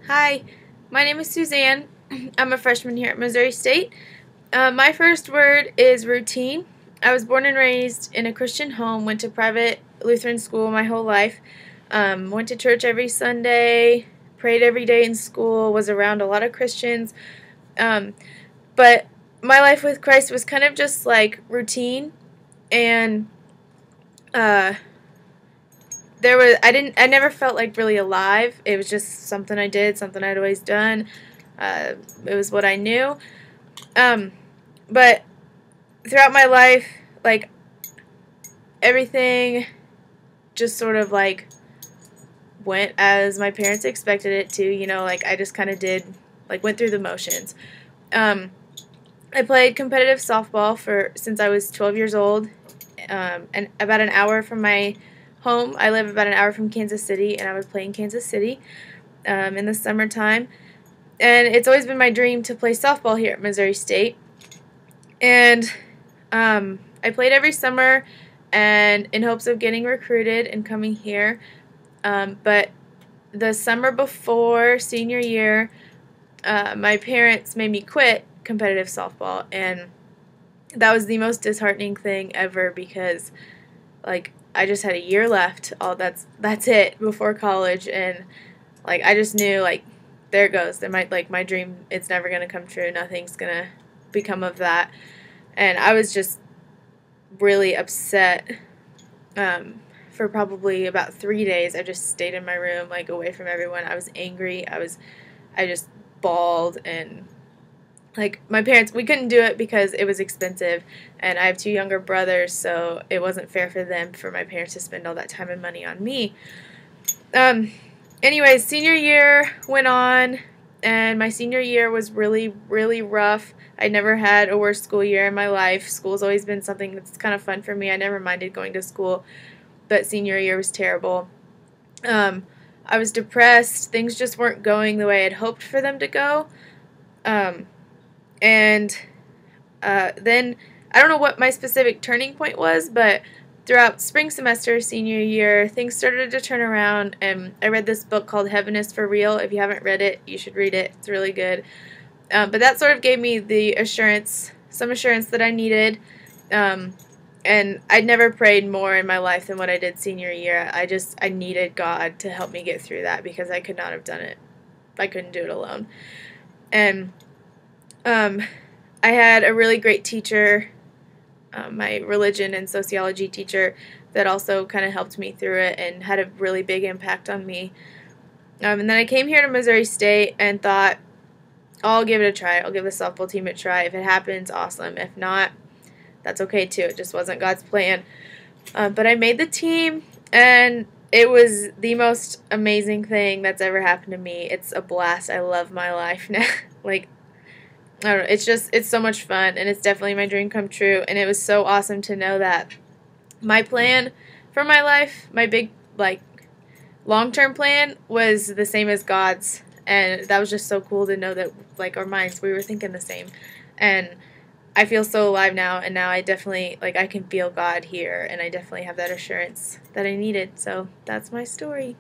Hi, my name is Suzanne. I'm a freshman here at Missouri State. My first word is routine. I was born and raised in a Christian home, went to private Lutheran school my whole life, went to church every Sunday, prayed every day in school, was around a lot of Christians. But my life with Christ was kind of just like routine, and I never felt like really alive. It was just something I did, something I'd always done. It was what I knew. But throughout my life, like, everything just sort of like went as my parents expected it to, like I just kind of went through the motions. I played competitive softball since I was 12 years old, and about an hour from my home. I live about an hour from Kansas City, and I would play in Kansas City in the summertime. And it's always been my dream to play softball here at Missouri State. And I played every summer and in hopes of getting recruited and coming here. But the summer before senior year, my parents made me quit competitive softball, and that was the most disheartening thing ever because, like, I just had a year left. That's it before college, and like I just knew, like, there it goes. My dream, it's never gonna come true. Nothing's gonna become of that, and I was just really upset. For probably about 3 days, I just stayed in my room, like, away from everyone. I was angry. I just bawled, and like, my parents, we couldn't do it because it was expensive, and I have 2 younger brothers, so it wasn't fair for my parents to spend all that time and money on me. Anyways, senior year went on, and my senior year was really, really rough. I never had a worse school year in my life. School's always been something that's kind of fun for me. I never minded going to school, but senior year was terrible. I was depressed. Things just weren't going the way I'd hoped for them to go. And then, I don't know what my specific turning point was, but throughout spring semester, senior year, things started to turn around, and I read this book called Heaven is for Real. If you haven't read it, you should read it. It's really good. But that sort of gave me some assurance that I needed, and I'd never prayed more in my life than what I did senior year. I needed God to help me get through that because I could not have done it. I couldn't do it alone. And I had a really great teacher, my religion and sociology teacher, that also kind of helped me through it and had a really big impact on me. And then I came here to Missouri State and thought, I'll give it a try. I'll give the softball team a try. If it happens, awesome. If not, that's okay too. It just wasn't God's plan. But I made the team, and it was the most amazing thing that's ever happened to me. It's a blast. I love my life now. Like, I don't know, it's so much fun, and it's definitely my dream come true, and it was so awesome to know that my plan for my life, my big, like, long-term plan, was the same as God's, and that was just so cool to know that, like, our minds, we were thinking the same, and I feel so alive now, and now I definitely, like, I can feel God here, and I definitely have that assurance that I needed, so that's my story.